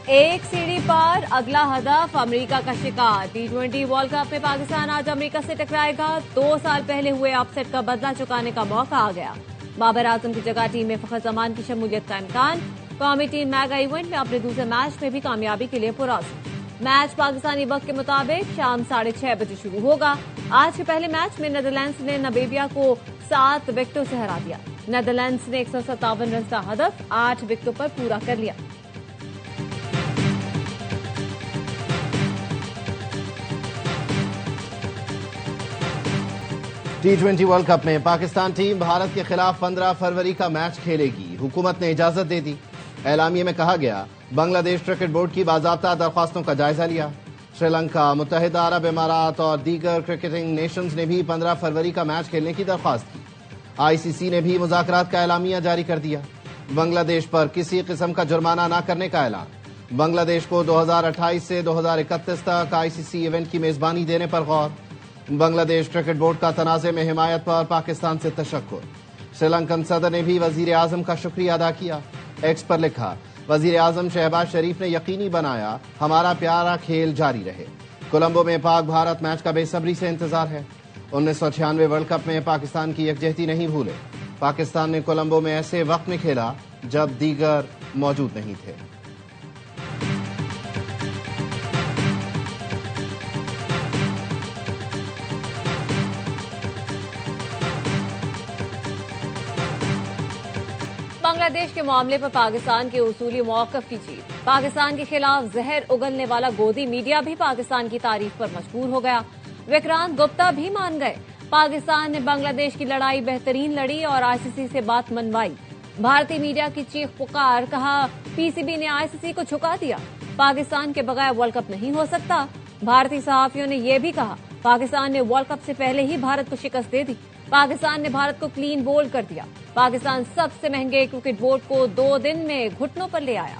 ایک سیڑھی پار، اگلا ہدف امریکہ کا شکار۔ T20 ورلڈ کپ میں پاکستان آج امریکہ سے ٹکرائے گا۔ 2 سال پہلے ہوئے اپ سیٹ کا بدلہ چکانے کا موقع آ گیا۔ بابر اعظم کی جگہ ٹیم میں فخر زمان کی شمولیت کا امکان۔ قومی ٹیم میگا ایونٹ میں اپنے دوسرے میچ میں بھی کامیابی کے لیے پرعزم۔ میچ پاکستانی وقت کے مطابق شام 6:30 بجے شروع ہوگا۔ آج کے پہلے میچ میں نیدرلینڈز نے نمیبیا کو 7 وکٹوں سے ہرا دیا۔ نیدرلینڈز نے 157 رنز کا ہدف 8 وکٹوں پر پورا کر لیا۔ T20 ورلڈ کپ میں پاکستان ٹیم بھارت کے خلاف 15 فروری کا میچ کھیلے گی۔ حکومت نے اجازت دے دی۔ اعلامیے میں کہا گیا بنگلہ دیش کرکٹ بورڈ کی باضابطہ درخواستوں کا جائزہ لیا۔ سری لنکا، متحدہ عرب امارات اور دیگر کرکٹنگ نیشنز نے بھی 15 فروری کا میچ کھیلنے کی درخواست کی۔ ICC نے بھی مذاکرات کا اعلامیہ جاری کر دیا۔ بنگلہ دیش پر کسی قسم کا جرمانہ نہ کرنے کا اعلان۔ بنگلہ دیش کو 2028 سے 2031 تک ICC ایونٹ کی میزبانی دینے پر غور۔ بنگلہ دیش کرکٹ بورڈ کا تنازع میں حمایت پر پاکستان سے تشکر۔ سری لنکن صدر نے بھی وزیر اعظم کا شکریہ ادا کیا۔ ایکس پر لکھا، وزیر اعظم شہباز شریف نے یقینی بنایا ہمارا پیارا کھیل جاری رہے۔ کولمبو میں پاک بھارت میچ کا بے صبری سے انتظار ہے۔ 1996 ورلڈ کپ میں پاکستان کی یکجہتی نہیں بھولے۔ پاکستان نے کولمبو میں ایسے وقت میں کھیلا جب دیگر موجود نہیں تھے۔ بنگلہ دیش کے معاملے پر پاکستان کے اصولی موقف کی جیت۔ پاکستان کے خلاف زہر اگلنے والا گودی میڈیا بھی پاکستان کی تعریف پر مجبور ہو گیا۔ وکرانت گپتا بھی مان گئے۔ پاکستان نے بنگلہ دیش کی لڑائی بہترین لڑی اور ICC سے بات منوائی۔ بھارتی میڈیا کی چیخ پکار، کہا PCB نے ICC کو جھکا دیا۔ پاکستان کے بغیر ورلڈ کپ نہیں ہو سکتا۔ بھارتی صحافیوں نے یہ بھی کہا پاکستان نے ورلڈ کپ سے پہلے ہی بھارت کو شکست دے دی۔ پاکستان نے بھارت کو کلین بولڈ کر دیا۔ پاکستان سب سے مہنگے کرکٹ بورڈ کو 2 دن میں گھٹنوں پر لے آیا۔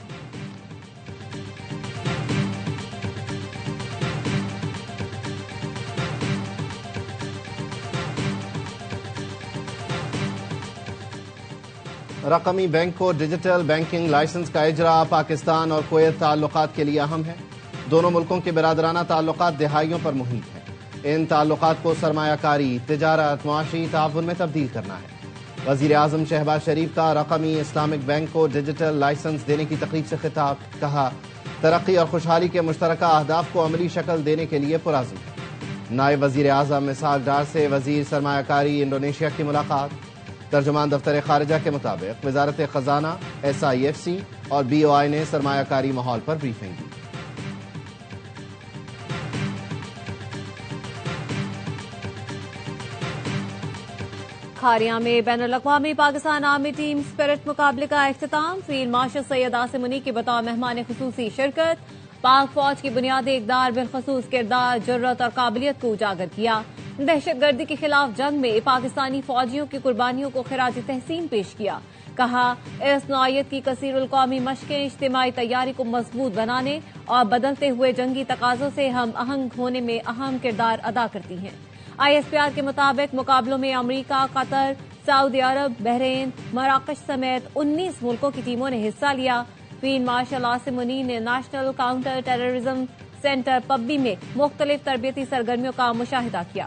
رقمی بینک کو ڈیجیٹل بینکنگ لائسنس کا اجرا پاکستان اور کویت تعلقات کے لیے اہم ہے۔ دونوں ملکوں کے برادرانہ تعلقات دہائیوں پر محیط ہیں۔ ان تعلقات کو سرمایہ کاری، تجارت، معاشی تعاون میں تبدیل کرنا ہے۔ وزیر اعظم شہباز شریف کا رقمی اسلامک بینک کو ڈیجیٹل لائسنس دینے کی تقریب سے خطاب، کہا ترقی اور خوشحالی کے مشترکہ اہداف کو عملی شکل دینے کے لیے پرعزم ہے۔ نائب وزیر اعظم اسحاق ڈار سے وزیر سرمایہ کاری انڈونیشیا کی ملاقات۔ ترجمان دفتر خارجہ کے مطابق وزارت خزانہ، SIFC اور BOI نے سرمایہ کاری ماحول پر بریفنگ دی۔ کھاریاں میں بین الاقوامی پاکستان آرمی ٹیم اسپرٹ مقابلے کا اختتام۔ فیلڈ مارشل سید عاصم منی کی بطور مہمان خصوصی شرکت۔ پاک فوج کی بنیادی اقدار، بالخصوص کردار، جرات اور قابلیت کو اجاگر کیا۔ دہشت گردی کے خلاف جنگ میں پاکستانی فوجیوں کی قربانیوں کو خراج تحسین پیش کیا۔ کہا اس نوعیت کی کثیر القومی مشقیں اجتماعی تیاری کو مضبوط بنانے اور بدلتے ہوئے جنگی تقاضوں سے ہم آہنگ ہونے میں اہم کردار ادا کرتی ہیں۔ ISPR کے مطابق مقابلوں میں امریکہ، قطر، سعودی عرب، بحرین، مراکش سمیت 19 ملکوں کی ٹیموں نے حصہ لیا۔ فیلڈ مارشل عاصم منی نے national counter terrorism centre Pabbi میں مختلف تربیتی سرگرمیوں کا مشاہدہ کیا۔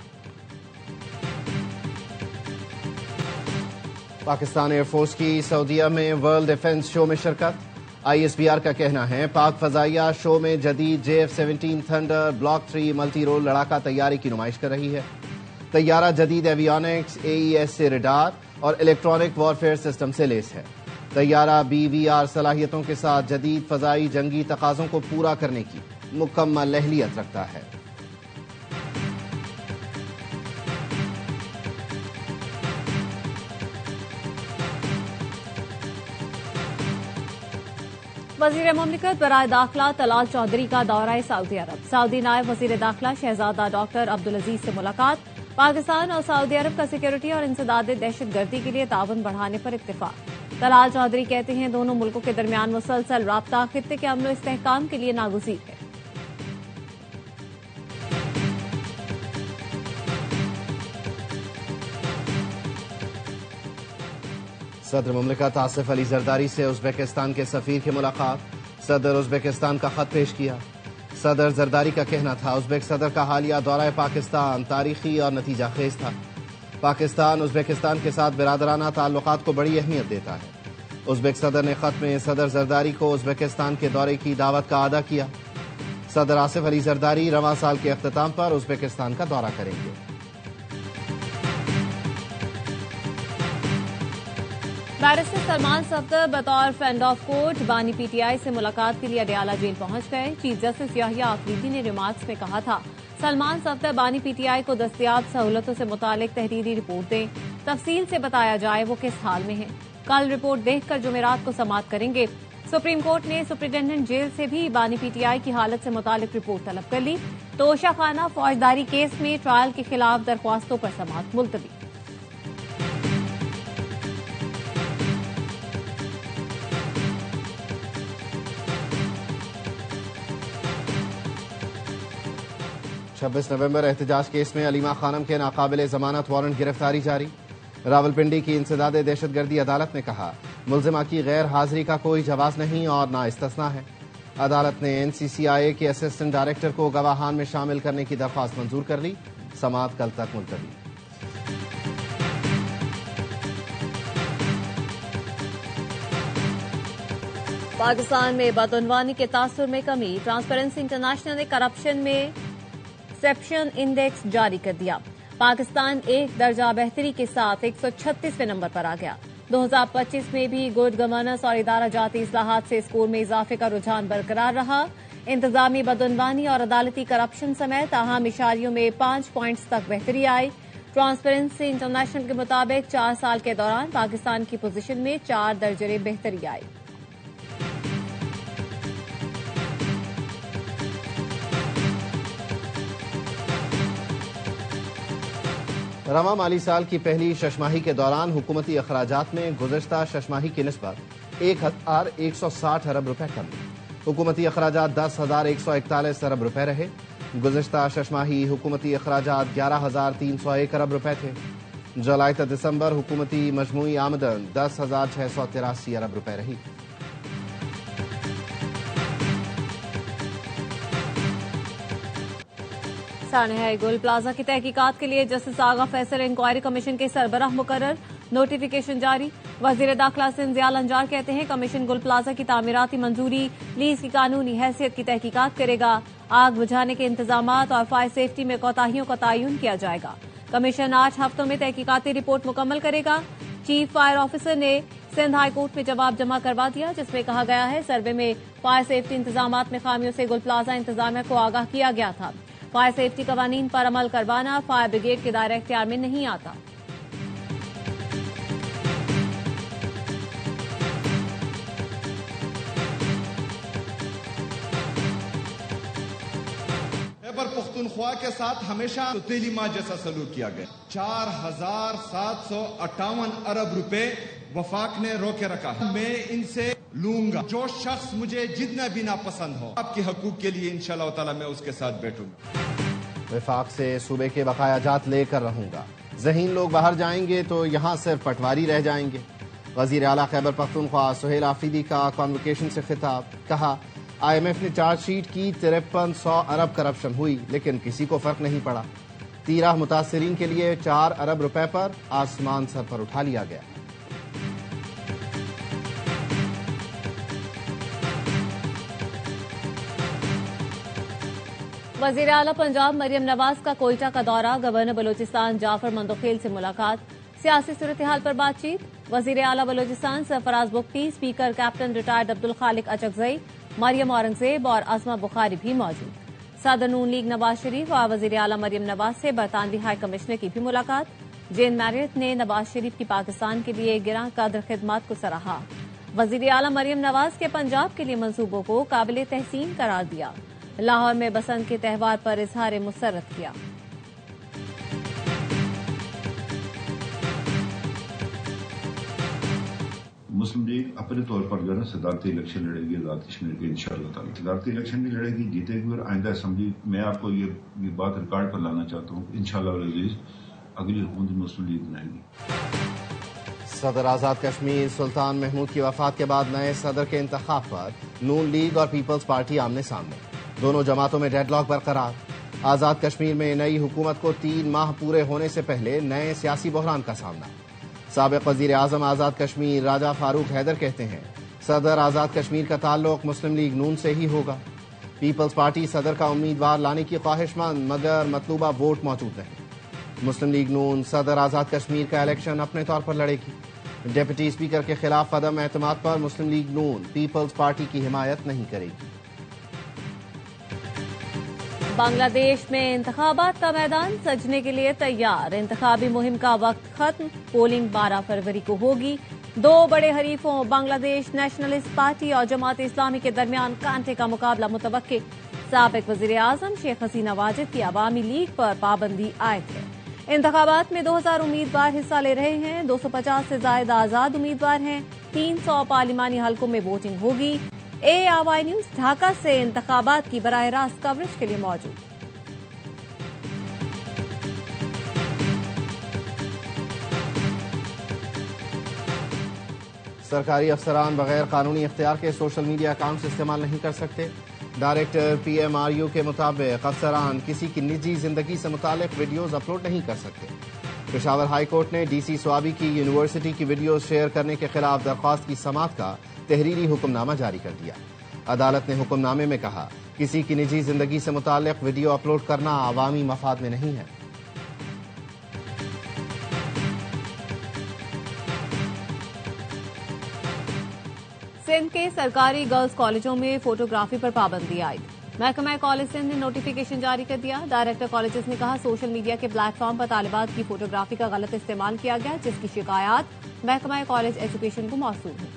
پاکستان ایئر فورس کی سعودیہ میں ورلڈ ڈیفنس شو میں شرکت۔ ISPR کا کہنا ہے پاک فضائیہ شو میں جدید JF-17 thunder block 3 multi role لڑاکا طیارے کی نمائش کر رہی ہے۔ طیارہ جدید ایویونکس، AES سے ریڈار اور الیکٹرانک وارفیئر سسٹم سے لیس ہے۔ طیارہ BVR صلاحیتوں کے ساتھ جدید فضائی جنگی تقاضوں کو پورا کرنے کی مکمل اہلیت رکھتا ہے۔ وزیر مملکت برائے داخلہ طلال چودھری کا دورہ سعودی عرب۔ سعودی نائب وزیر داخلہ شہزادہ ڈاکٹر عبدالعزیز سے ملاقات۔ پاکستان اور سعودی عرب کا سیکورٹی اور انسداد دہشت گردی کے لیے تعاون بڑھانے پر اتفاق۔ طلال چودھری کہتے ہیں دونوں ملکوں کے درمیان مسلسل رابطہ خطے کے امن و استحکام کے لیے ناگزیر ہے۔ صدر مملکت آصف علی زرداری سے ازبکستان کے سفیر کی ملاقات۔ صدر ازبکستان کا خط پیش کیا. صدر زرداری کا کہنا تھا ازبک صدر کا حالیہ دورہ پاکستان تاریخی اور نتیجہ خیز تھا. پاکستان ازبکستان کے ساتھ برادرانہ تعلقات کو بڑی اہمیت دیتا ہے. ازبک صدر نے خط میں صدر زرداری کو ازبکستان کے دورے کی دعوت کا اعادہ کیا. صدر آصف علی زرداری رواں سال کے اختتام پر ازبکستان کا دورہ کریں گے. بیرسٹر سلمان صفدر بطور فرینڈ آف کورٹ بانی پی ٹی آئی سے ملاقات کے لیے اڈیالہ جیل پہنچ گئے. چیف جسٹس یحییٰ آفریدی نے ریمارکس میں کہا تھا سلمان صفدر بانی پی ٹی آئی کو دستیاب سہولتوں سے متعلق تحریری رپورٹ دیں, تفصیل سے بتایا جائے وہ کس حال میں ہیں. کل رپورٹ دیکھ کر جمعرات کو سماعت کریں گے. سپریم کورٹ نے سپرنٹینڈنٹ جیل سے بھی بانی پی ٹی آئی کی حالت سے متعلق رپورٹ طلب کر لی. توشہ خانہ فوجداری کیس میں ٹرائل کے خلاف درخواستوں پر سماعت ملتوی. چھبیس نومبر احتجاج کیس میں علیمہ خانم کے ناقابل ضمانت وارنٹ گرفتاری جاری. راولپنڈی کی انسداد دہشت گردی عدالت نے کہا ملزمہ کی غیر حاضری کا کوئی جواز نہیں اور نہ استثناء ہے. عدالت نے این سی سی آئی اے کے اسسٹنٹ ڈائریکٹر کو گواہان میں شامل کرنے کی درخواست منظور کر لی. سماعت کل تک ملتوی. پاکستان میں بدعنوانی کے تاثر میں کمی. ٹرانسپیرنسی انٹرنیشنل نے کرپشن میں سیپشن انڈیکس جاری کر دیا. پاکستان ایک درجہ بہتری کے ساتھ 136ویں نمبر پر آ گیا. 2025 میں بھی گڈ گورننس اور ادارہ جاتی اصلاحات سے اسکور میں اضافے کا رجحان برقرار رہا. انتظامی بدعنوانی اور عدالتی کرپشن سمیت اہم اشاریوں میں 5 پوائنٹس تک بہتری آئی. ٹرانسپیرنسی انٹرنیشنل کے مطابق 4 سال کے دوران پاکستان کی پوزیشن میں 4 درجے بہتری آئی. رواں مالی سال کی پہلی شش ماہی کے دوران حکومتی اخراجات میں گزشتہ شش ماہی کی نسبت 1,160 ارب روپے کم. حکومتی اخراجات 10,141 ارب روپے رہے. گزشتہ شش ماہی حکومتی اخراجات 11,301 ارب روپے تھے. جولائی تا دسمبر حکومتی مجموعی آمدن 10,683 ارب روپے رہی. سانحہ گل پلازا کی تحقیقات کے لیے جسٹس آغا فیصل انکوائری کمیشن کے سربراہ مقرر. نوٹیفیکیشن جاری. وزیر داخلہ سندھ ضیاء الانجار کہتے ہیں کمیشن گل پلازا کی تعمیراتی منظوری لیز کی قانونی حیثیت کی تحقیقات کرے گا. آگ بجھانے کے انتظامات اور فائر سیفٹی میں کوتاہیوں کا تعین کیا جائے گا. کمیشن 8 ہفتوں میں تحقیقاتی رپورٹ مکمل کرے گا. چیف فائر آفیسر نے سندھ ہائی کورٹ میں جواب جمع کروا دیا جس میں کہا گیا ہے سروے میں فائر سیفٹی انتظامات میں خامیوں سے گل پلازا انتظامیہ کو آگاہ کیا گیا تھا. فائر سیفٹی قوانین پر عمل کروانا فائر بریگیڈ کے دائرہ اختیار میں نہیں آتا. خیبر پختونخوا کے ساتھ ہمیشہ سوتیلی ماں جیسا سلوک کیا گیا. 4,758 ارب روپے وفاق نے روکے رکھا. میں ان سے لوں گا. جو شخص مجھے جتنا بھی ناپسند ہو آپ کے حقوق کے لیے انشاءاللہ تعالی میں اس کے ساتھ بیٹھوں گا. وفاق سے صوبے کے بقایا جات لے کر رہوں گا. ذہین لوگ باہر جائیں گے تو یہاں صرف پٹواری رہ جائیں گے. وزیر اعلیٰ خیبر پختونخوا سہیل آفریدی کا کانوکیشن سے خطاب. کہا آئی ایم ایف نے چارج شیٹ کی 5300 ارب کرپشن ہوئی لیکن کسی کو فرق نہیں پڑا. 13 متاثرین کے لیے 4 ارب روپے پر آسمان سر پر اٹھا لیا گیا. وزیر اعلیٰ پنجاب مریم نواز کا کوئٹہ کا دورہ. گورنر بلوچستان جعفر مندوخیل سے ملاقات. سیاسی صورتحال پر بات چیت. وزیر اعلیٰ Balochistan Sarfraz Bugti, speaker captain retired Abdul Khaliq Achakzai, Maryam Aurangzeb اور عظمہ بخاری بھی موجود. صدر نون لیگ نواز شریف اور وزیر اعلیٰ مریم نواز سے برطانوی ہائی کمشنر کی بھی ملاقات. جین میریٹ نے نواز شریف کی پاکستان کے لیے گراں قدر خدمات کو سراہا. وزیر اعلیٰ مریم نواز کے پنجاب کے لیے منصوبوں کو قابل تحسین قرار دیا. لاہور میں بسنت کے تہوار پر اظہار مسرت کیا. مسلم لیگ اپنے طور پر جو ہے نا صدارتی الیکشن لڑے گی آزاد کشمیر کے انشاءاللہ تعالی. صدارتی الیکشن بھی لڑے گی، جیتے گی اور آئندہ اسمبلی میں آپ کو یہ بات ریکارڈ پر لانا چاہتا ہوں انشاءاللہ العزیز اگلی حکومت مسلم لیگ بنائے گی. صدر آزاد کشمیر سلطان محمود کی وفات کے بعد نئے صدر کے انتخاب پر نون لیگ اور پیپلز پارٹی آمنے سامنے، دونوں جماعتوں میں ڈیڈ لاک برقرار۔ آزاد کشمیر میں نئی حکومت کو 3 ماہ پورے ہونے سے پہلے نئے سیاسی بحران کا سامنا۔ سابق وزیر اعظم آزاد کشمیر راجہ فاروق حیدر کہتے ہیں صدر آزاد کشمیر کا تعلق مسلم لیگ نون سے ہی ہوگا۔ پیپلز پارٹی صدر کا امیدوار لانے کی خواہش مند مگر مطلوبہ ووٹ موجود نہیں۔ مسلم لیگ نون صدر آزاد کشمیر کا الیکشن اپنے طور پر لڑے گی۔ ڈپٹی اسپیکر کے خلاف عدم اعتماد پر مسلم لیگ نون پیپلز پارٹی کی حمایت نہیں کرے گی۔ بنگلہ دیش میں انتخابات کا میدان سجنے کے لیے تیار، انتخابی مہم کا وقت ختم، پولنگ 12 فروری کو ہوگی۔ 2 بڑے حریفوں بنگلہ دیش نیشنلسٹ پارٹی اور جماعت اسلامی کے درمیان کانٹے کا مقابلہ متوقع۔ سابق وزیر اعظم شیخ حسینہ واجد کی عوامی لیگ پر پابندی عائد ہے۔ انتخابات میں 2000 امیدوار حصہ لے رہے ہیں، 250 سے زائد آزاد امیدوار ہیں، 300 پارلیمانی حلقوں میں ووٹنگ ہوگی۔ ARY نیوز ڈھاکہ سے انتخابات کی براہ راست کوریج کے لیے موجود۔ سرکاری افسران بغیر قانونی اختیار کے سوشل میڈیا اکاؤنٹس استعمال نہیں کر سکتے۔ ڈائریکٹر PMRU کے مطابق افسران کسی کی نجی زندگی سے متعلق ویڈیوز اپلوڈ نہیں کر سکتے۔ پشاور ہائی کورٹ نے DC سوابی کی یونیورسٹی کی ویڈیوز شیئر کرنے کے خلاف درخواست کی سماعت کا تحریری حکم نامہ جاری کر دیا۔ عدالت نے حکم نامے میں کہا کسی کی نجی زندگی سے متعلق ویڈیو اپلوڈ کرنا عوامی مفاد میں نہیں ہے۔ سندھ کے سرکاری گرلز کالجوں میں فوٹوگرافی پر پابندی عائد، محکمہ کالج سندھ نے نوٹیفیکیشن جاری کر دیا۔ ڈائریکٹر کالجز نے کہا سوشل میڈیا کے پلیٹ فارم پر طالبات کی فوٹوگرافی کا غلط استعمال کیا گیا، جس کی شکایات محکمہ کالج ایجوکیشن کو موصول ہیں۔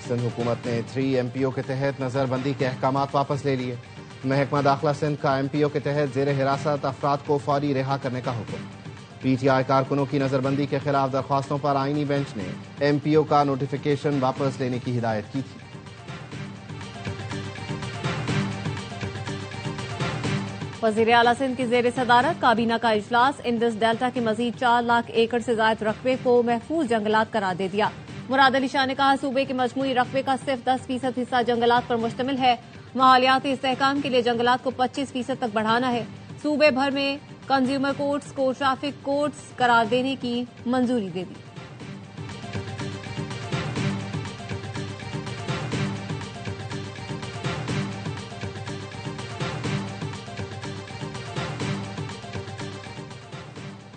سندھ حکومت نے 3 MPO کے تحت نظر بندی کے احکامات واپس لے لیے۔ محکمہ داخلہ سندھ کا MPO کے تحت زیر حراست افراد کو فوری رہا کرنے کا حکم۔ PTI کارکنوں کی نظر بندی کے خلاف درخواستوں پر آئینی بینچ نے MPO کا نوٹیفیکیشن واپس لینے کی ہدایت کی تھی۔ وزیر اعلیٰ سندھ کی زیر صدارت کابینہ کا اجلاس، انڈس ڈیلٹا کے مزید 4 لاکھ ایکڑ سے زائد رقبے کو محفوظ جنگلات قرار دے دیا۔ مراد علی شاہ نے کہا صوبے کے مجموعی رقبے کا صرف 10% حصہ جنگلات پر مشتمل ہے، ماحولیاتی استحکام کے لیے جنگلات کو 25% تک بڑھانا ہے۔ صوبے بھر میں کنزیومر کورٹس کو ٹریفک کورٹس قرار دینے کی منظوری دے دی۔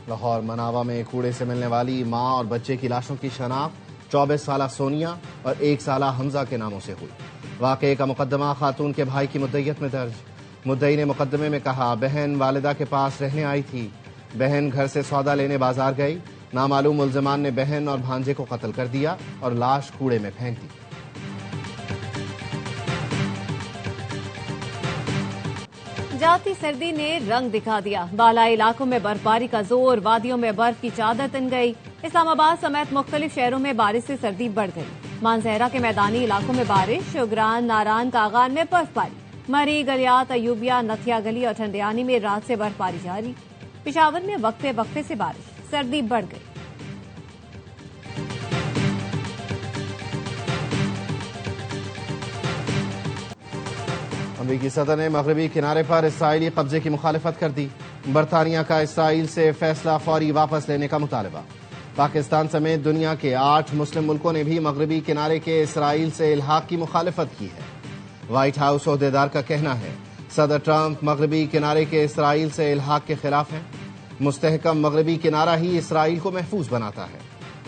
لاہور مناوا میں کوڑے سے ملنے والی ماں اور بچے کی لاشوں کی شناخت 24 سالہ سونیا اور 1 سالہ حمزہ کے ناموں سے ہوئی۔ واقعے کا مقدمہ خاتون کے بھائی کی مدعیت میں درج۔ مدعی نے مقدمے میں کہا بہن والدہ کے پاس رہنے آئی تھی، بہن گھر سے سودا لینے بازار گئی، نامعلوم ملزمان نے بہن اور بھانجے کو قتل کر دیا اور لاش کوڑے میں پھینک دی۔ جاتی سردی نے رنگ دکھا دیا، بالائی علاقوں میں برفباری کا زور، وادیوں میں برف کی چادر تن گئی۔ اسلام آباد سمیت مختلف شہروں میں بارش سے سردی بڑھ گئی۔ مانزہرہ کے میدانی علاقوں میں بارش، شوگران، ناران، کاغان میں برفباری، مری، گلیات، ایوبیا، نتھیا گلی اور ٹھنڈیانی میں رات سے برفباری جاری۔ پشاور میں وقفے وقفے سے بارش، سردی بڑھ گئی۔ امریکی صدر نے مغربی کنارے پر اسرائیلی قبضے کی مخالفت کر دی۔ برطانیہ کا اسرائیل سے فیصلہ فوری واپس لینے کا مطالبہ۔ پاکستان سمیت دنیا کے 8 مسلم ملکوں نے بھی مغربی کنارے کے اسرائیل سے الحاق کی مخالفت کی ہے۔ وائٹ ہاؤس عہدیدار کا کہنا ہے صدر ٹرمپ مغربی کنارے کے اسرائیل سے الحاق کے خلاف ہیں۔ مستحکم مغربی کنارہ ہی اسرائیل کو محفوظ بناتا ہے۔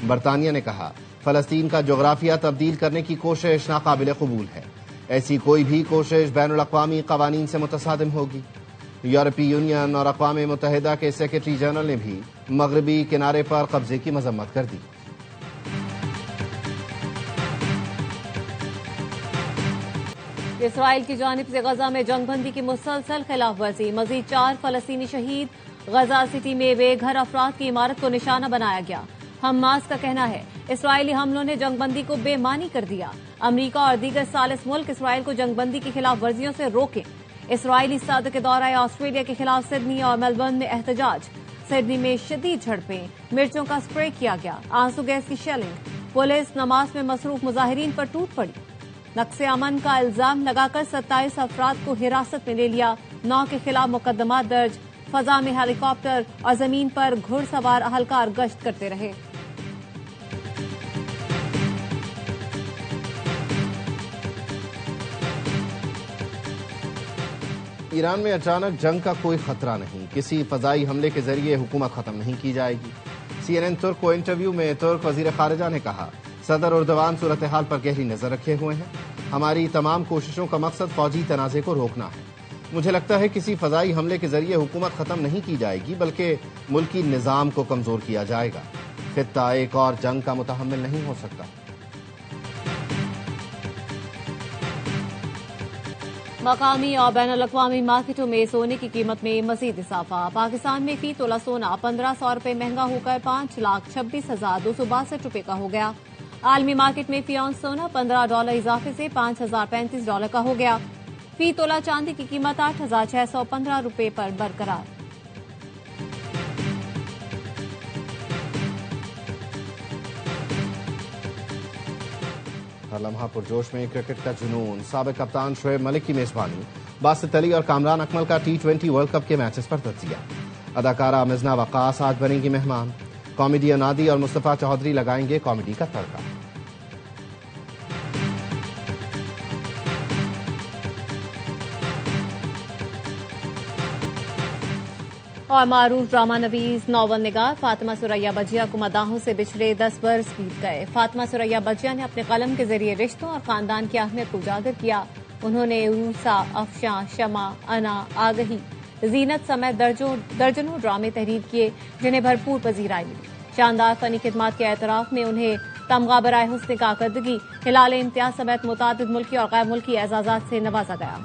برطانیہ نے کہا فلسطین کا جغرافیہ تبدیل کرنے کی کوشش ناقابل قبول ہے، ایسی کوئی بھی کوشش بین الاقوامی قوانین سے متصادم ہوگی۔ یورپی یونین اور اقوام متحدہ کے سیکرٹری جنرل نے بھی مغربی کنارے پر قبضے کی مذمت کر دی۔ اسرائیل کی جانب سے غزہ میں جنگ بندی کی مسلسل خلاف ورزی، مزید 4 فلسطینی شہید، غزہ سٹی میں بے گھر افراد کی عمارت کو نشانہ بنایا گیا۔ حماس کا کہنا ہے اسرائیلی حملوں نے جنگ بندی کو بے معنی کر دیا۔ امریکہ اور دیگر ثالث ملک اسرائیل کو جنگ بندی کی خلاف ورزیوں سے روکیں۔ اسرائیلی صدر کے دورہ آسٹریلیا کے خلاف سڈنی اور میلبرن میں احتجاج، سڈنی میں شدید جھڑپیں، مرچوں کا اسپرے کیا گیا، آنسو گیس کی شیلنگ، پولیس نماز میں مصروف مظاہرین پر ٹوٹ پڑی، نقص امن کا الزام لگا کر 27 افراد کو حراست میں لے لیا، 9 کے خلاف مقدمات درج، فضا میں ہیلی کاپٹر اور زمین پر گھڑ سوار اہلکار گشت کرتے رہے۔ ایران میں اچانک جنگ کا کوئی خطرہ نہیں، کسی فضائی حملے کے ذریعے حکومت ختم نہیں کی جائے گی۔ CNN ترک کو انٹرویو میں ترک وزیر خارجہ نے کہا، صدر اردوان صورتحال پر گہری نظر رکھے ہوئے ہیں، ہماری تمام کوششوں کا مقصد فوجی تنازع کو روکنا ہے۔ مجھے لگتا ہے کسی فضائی حملے کے ذریعے حکومت ختم نہیں کی جائے گی بلکہ ملکی نظام کو کمزور کیا جائے گا۔ خطہ ایک اور جنگ کا متحمل نہیں ہو سکتا۔ مقامی اور بین الاقوامی مارکیٹوں میں سونے کی قیمت میں مزید اضافہ، پاکستان میں فی تولہ سونا 1500 روپے مہنگا ہو کر 5,26,262 روپے کا ہو گیا۔ عالمی مارکیٹ میں فی اونس سونا $15 اضافے سے $5,035 کا ہو گیا۔ فی تولہ چاندی کی قیمت 8,615 روپے پر برقرار۔ ہر لمحہ پرجوش میں کرکٹ کا جنون، سابق کپتان شعیب ملک کی میزبانی، باسط علی اور کامران اکمل کا T20 ورلڈ کپ کے میچز پر تجزیہ۔ اداکارہ مزنہ وقاص آج بنیں گی مہمان، کامیڈین نادی اور مصطفیٰ چودھری لگائیں گے کامیڈی کا تڑکا۔ اور معروف ڈرامہ نویس ناول نگار فاطمہ ثریا بجیا کو مداحوں سے بچھڑے 10 برس بیت گئے۔ فاطمہ ثریا بجیا نے اپنے قلم کے ذریعے رشتوں اور خاندان کی اہمیت کو اجاگر کیا۔ انہوں نے عروسہ، افشاں، شمع، انا، آگہی، زینت سمیت درجنوں ڈرامے تحریر کیے جنہیں بھرپور پذیرائی ملی۔ شاندار فنی خدمات کے اعتراف میں انہیں تمغہ برائے حسن کارکردگی، ہلال امتیاز سمیت متعدد ملکی اور غیر ملکی اعزازات سے نوازا گیا۔